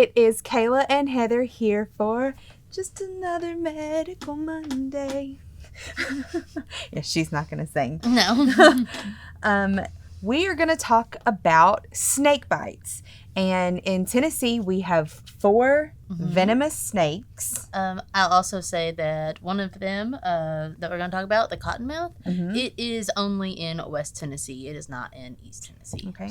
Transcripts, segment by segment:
It is Kayla and Heather here for just another Medical Monday. Yeah, she's not going to sing. No. We are going to talk about snake bites. And in Tennessee, we have 4 venomous snakes. I'll also say that one of them that we're going to talk about, the Cottonmouth, it is only in West Tennessee. It is not in East Tennessee. Okay.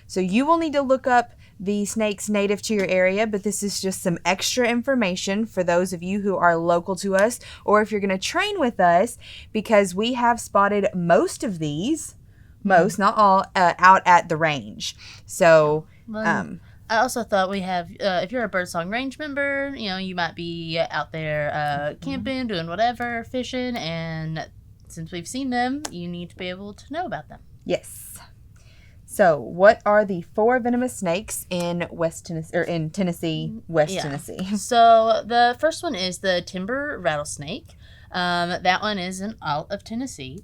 So you will need to look up the snakes native to your area, but this is just some extra information for those of you who are local to us, or if you're going to train with us, because we have spotted most of these, not all, out at the range. So... I also thought we have, if you're a Birdsong Range member, you might be out there camping, doing whatever, fishing, and since we've seen them, you need to be able to know about them. Yes. So, what are the 4 venomous snakes in West Tennessee, or in Tennessee, West Tennessee? So, the first one is the timber rattlesnake. That one is out of Tennessee.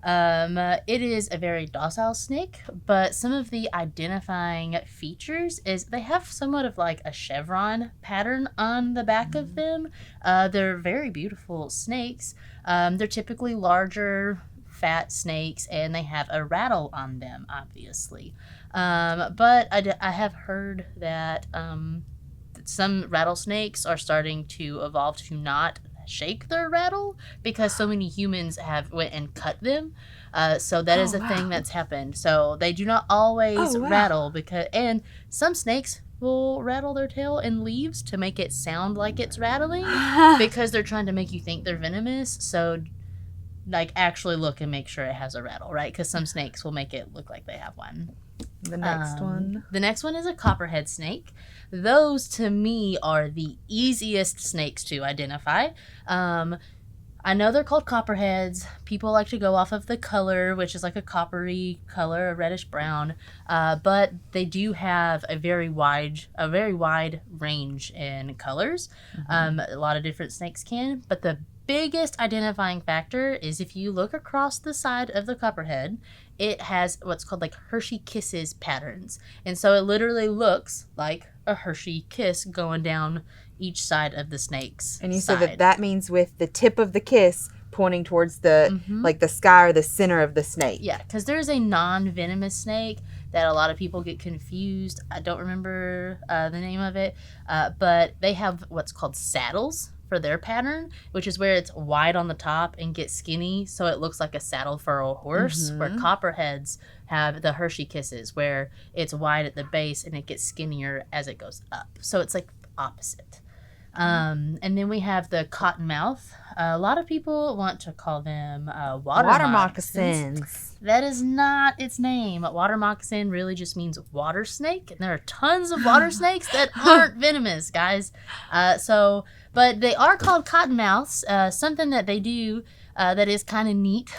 It is a very docile snake, but some of the identifying features is they have somewhat of like a chevron pattern on the back of them. They're very beautiful snakes. They're typically larger, fat snakes, and they have a rattle on them, obviously. But I have heard that some rattlesnakes are starting to evolve to not shake their rattle because so many humans have went and cut them. So that is a thing that's happened. So they do not always rattle and some snakes will rattle their tail in leaves to make it sound like it's rattling because they're trying to make you think they're venomous. So actually look and make sure it has a rattle, right? Because some snakes will make it look like they have one. The next one. The next one is a Copperhead Snake. Those, to me, are the easiest snakes to identify. I know they're called copperheads. People like to go off of the color, which is like a coppery color, a reddish brown. But they do have a very wide range in colors. A lot of different snakes can. But the biggest identifying factor is if you look across the side of the copperhead, it has what's called like Hershey Kisses patterns. And so it literally looks like a Hershey kiss going down each side of the snake's And you side. said that means with the tip of the kiss pointing towards the like the sky or the center of the snake. Yeah, because there's a non-venomous snake that a lot of people get confused. I don't remember the name of it, but they have what's called saddles for their pattern, which is where it's wide on the top and gets skinny, so it looks like a saddle for a horse, where copperheads have the Hershey Kisses, where it's wide at the base and it gets skinnier as it goes up. So it's like opposite. And then we have the Cottonmouth. A lot of people want to call them water moccasins. That is not its name. Water moccasin really just means water snake, and there are tons of water snakes that aren't venomous, guys. But they are called cottonmouths. Something that they do that is kind of neat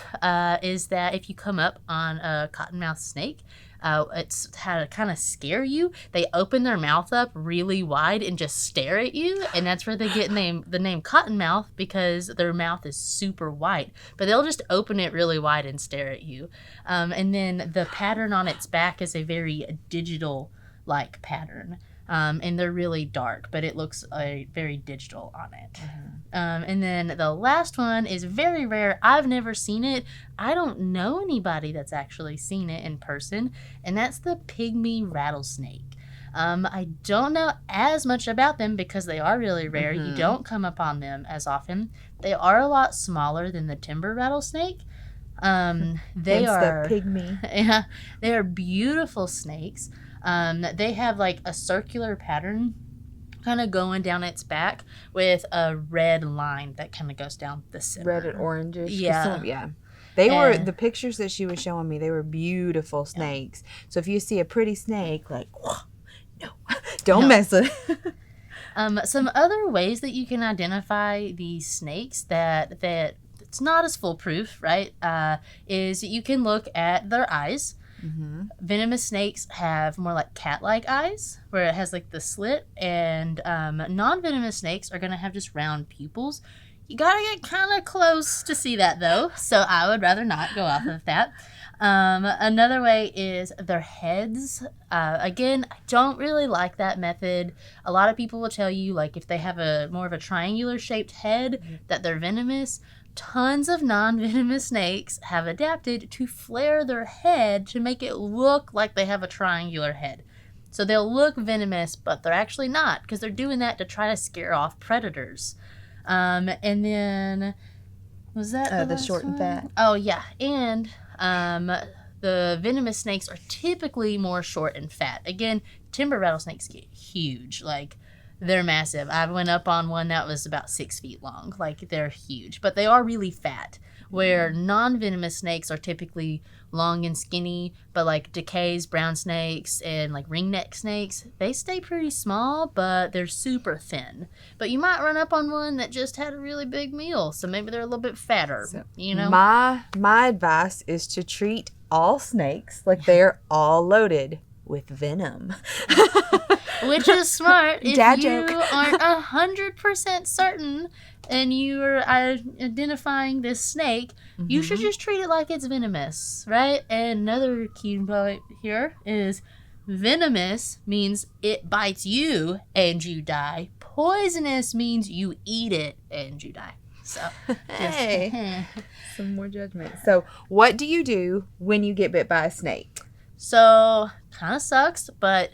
is that if you come up on a cottonmouth snake, it's how to kind of scare you. They open their mouth up really wide and just stare at you, and that's where they get the name Cottonmouth, because their mouth is super wide. But they'll just open it really wide and stare at you. And then the pattern on its back is a very digital-like pattern. And they're really dark, but it looks very digital on it. And then the last one is very rare. I've never seen it. I don't know anybody that's actually seen it in person, and that's the Pygmy Rattlesnake. I don't know as much about them because they are really rare. You don't come upon them as often. They are a lot smaller than the timber rattlesnake. They are the pygmy. Yeah, they are beautiful snakes. They have like a circular pattern kind of going down its back with a red line that kind of goes down the center. Red and orangish. Yeah. They were, the pictures that she was showing me, they were beautiful snakes. So if you see a pretty snake, like, no, don't mess with it. Some other ways that you can identify these snakes that it's not as foolproof, right, is you can look at their eyes. Venomous snakes have more like cat-like eyes, where it has like the slit, and non-venomous snakes are going to have just round pupils. You gotta get kind of close to see that, though, so I would rather not go off of that. Another way is their heads. Again, I don't really like that method. A lot of people will tell you, like, if they have a more of a triangular shaped head, that they're venomous. Tons of non-venomous snakes have adapted to flare their head to make it look like they have a triangular head. So they'll look venomous, but they're actually not, because they're doing that to try to scare off predators. And then, was that the short and fat? Oh, yeah. And the venomous snakes are typically more short and fat. Again, timber rattlesnakes get huge. Like, they're massive. I went up on one that was about 6 feet long. Like, they're huge. But they are really fat. Where non-venomous snakes are typically long and skinny, but like decays, brown snakes, and like ringneck snakes, they stay pretty small, but they're super thin. But you might run up on one that just had a really big meal, so maybe they're a little bit fatter, So you know? My advice is to treat all snakes like they're all loaded with venom. Which is smart if Dad you joke. aren't 100% certain and you are identifying this snake, you should just treat it like it's venomous, right? And another key point here is venomous means it bites you and you die. Poisonous means you eat it and you die. So, Hey, some more judgment. So, what do you do when you get bit by a snake? So, kind of sucks, but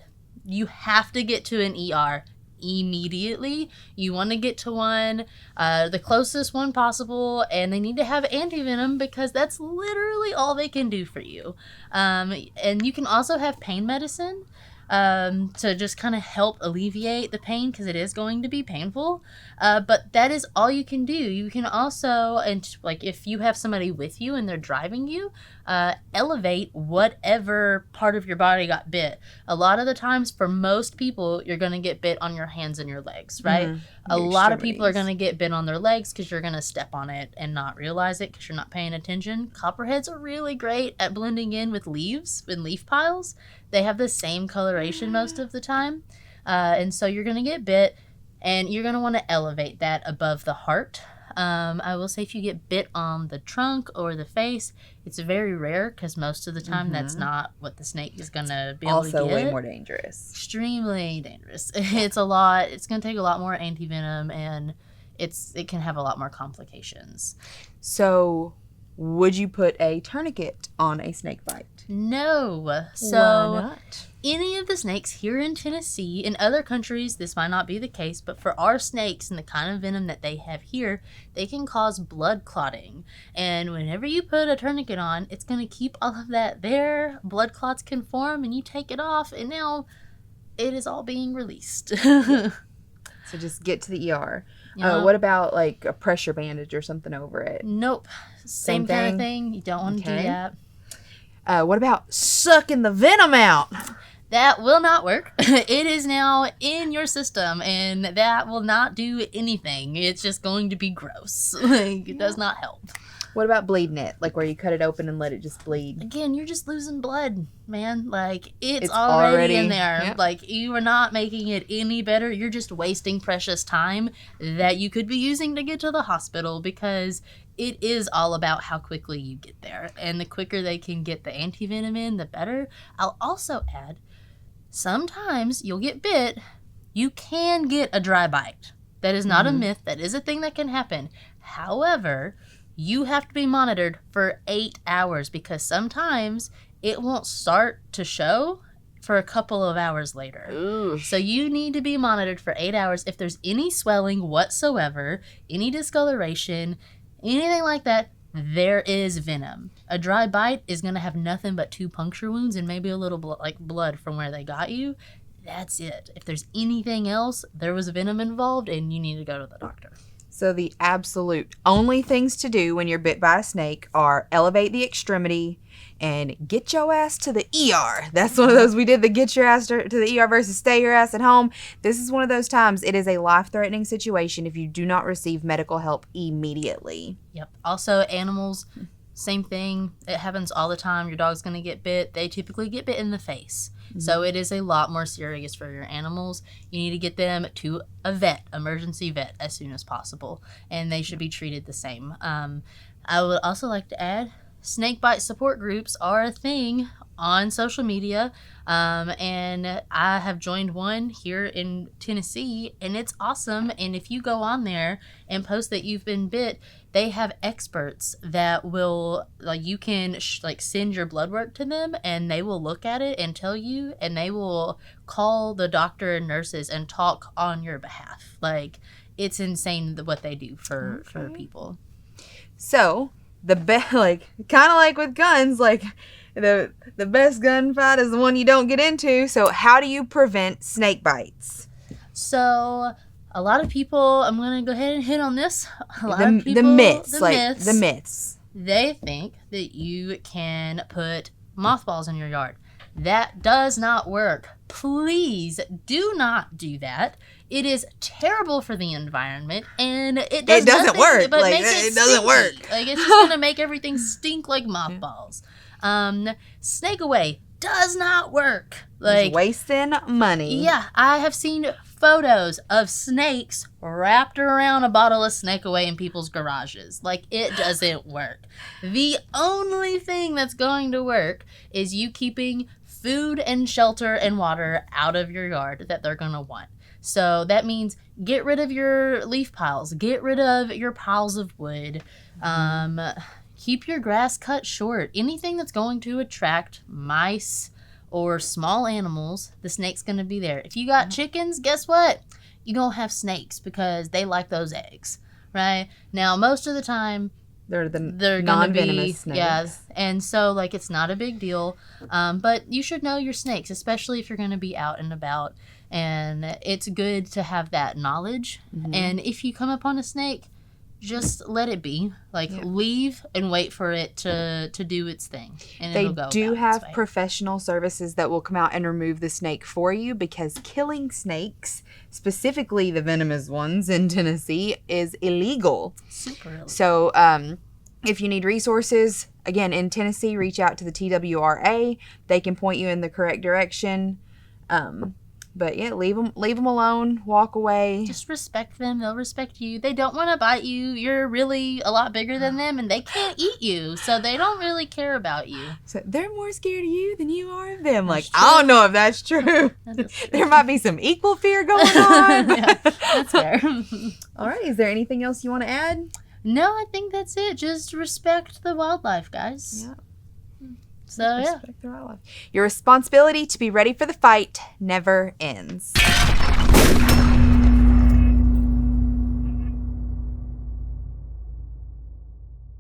you have to get to an ER immediately. You want to get to one, the closest one possible, and they need to have antivenom because that's literally all they can do for you. And you can also have pain medicine to just kind of help alleviate the pain because it is going to be painful. But that is all you can do. You can also, and like if you have somebody with you and they're driving you, elevate whatever part of your body got bit. A lot of the times, for most people, you're going to get bit on your hands and your legs, right? A lot of people are going to get bit on their legs because you're going to step on it and not realize it because you're not paying attention. Copperheads are really great at blending in with leaves and leaf piles. They have the same coloration most of the time. And so you're going to get bit, and you're going to want to elevate that above the heart. I will say if you get bit on the trunk or the face, it's very rare because most of the time that's not what the snake is going to be able to get. Also way more dangerous. Extremely dangerous. It's a lot. It's going to take a lot more antivenom, and it can have a lot more complications. So, would you put a tourniquet on a snake bite? No. So, why not? Any of the snakes here in Tennessee, in other countries, this might not be the case, but for our snakes and the kind of venom that they have here, they can cause blood clotting. And whenever you put a tourniquet on, it's going to keep all of that there. Blood clots can form, and you take it off, and now it is all being released. So just get to the ER. Yeah. What about like a pressure bandage or something over it? Nope. Same kind of thing. You don't want to do that. What about sucking the venom out? That will not work. It is now in your system, and that will not do anything. It's just going to be gross. It does not help. What about bleeding it? Like where you cut it open and let it just bleed? Again, you're just losing blood, man. Like, it's already in there. Yep. Like, you are not making it any better. You're just wasting precious time that you could be using to get to the hospital because it is all about how quickly you get there. And the quicker they can get the antivenom in, the better. I'll also add, sometimes you'll get bit. You can get a dry bite. That is not a myth. That is a thing that can happen. However, you have to be monitored for 8 hours because sometimes it won't start to show for a couple of hours later. Ooh. So you need to be monitored for 8 hours. If there's any swelling whatsoever, any discoloration, anything like that, there is venom. A dry bite is going to have nothing but 2 puncture wounds and maybe a little blood from where they got you. That's it. If there's anything else, there was venom involved and you need to go to the doctor. So the absolute only things to do when you're bit by a snake are elevate the extremity and get your ass to the ER. That's one of those we did the get your ass to the ER versus stay your ass at home. This is one of those times it is a life-threatening situation if you do not receive medical help immediately. Yep. Also, animals, same thing. It happens all the time. Your dog's going to get bit. They typically get bit in the face. So it is a lot more serious for your animals. You need to get them to a vet, emergency vet, as soon as possible, and they should be treated the same. I would also like to add, snakebite support groups are a thing on social media, and I have joined one here in Tennessee, and it's awesome. And if you go on there and post that you've been bit, they have experts that will, like, you can send your blood work to them, and they will look at it and tell you, and they will call the doctor and nurses and talk on your behalf. Like, it's insane what they do for people. So the best, like, kind of like with guns, like the best gunfight is the one you don't get into. So how do you prevent snake bites? So a lot of people, I'm going to go ahead and hit on this. The myths. They think that you can put mothballs in your yard. That does not work. Please do not do that. It is terrible for the environment, and it doesn't work. But like, it doesn't work. Like, it's just gonna make everything stink like mothballs. Snake away does not work. Like, it's wasting money. Yeah, I have seen photos of snakes wrapped around a bottle of Snake Away in people's garages. Like, it doesn't work. The only thing that's going to work is you keeping food and shelter and water out of your yard that they're going to want. So that means get rid of your leaf piles. Get rid of your piles of wood. Keep your grass cut short. Anything that's going to attract mice or small animals, the snake's going to be there. If you got chickens, guess what? You're going to have snakes because they like those eggs, right? Now, most of the time, they're non-venomous snakes. Yeah, and so, like, it's not a big deal. But you should know your snakes, especially if you're going to be out and about. And it's good to have that knowledge. And if you come upon a snake, just let it be. Like, leave and wait for it to do its thing. And they it'll go do about have its way. professional services that will come out and remove the snake for you, because killing snakes, specifically the venomous ones in Tennessee, is illegal. Super illegal. So if you need resources, again, in Tennessee, reach out to the TWRA. They can point you in the correct direction. But yeah, leave them alone. Walk away. Just respect them. They'll respect you. They don't want to bite you. You're really a lot bigger than them, and they can't eat you, so they don't really care about you. So they're more scared of you than you are of them. Like, I don't know if that's true. There might be some equal fear going on. Yeah, that's fair. All right. Is there anything else you want to add? No, I think that's it. Just respect the wildlife, guys. Yeah. So, Respect the wildlife. Your responsibility to be ready for the fight never ends.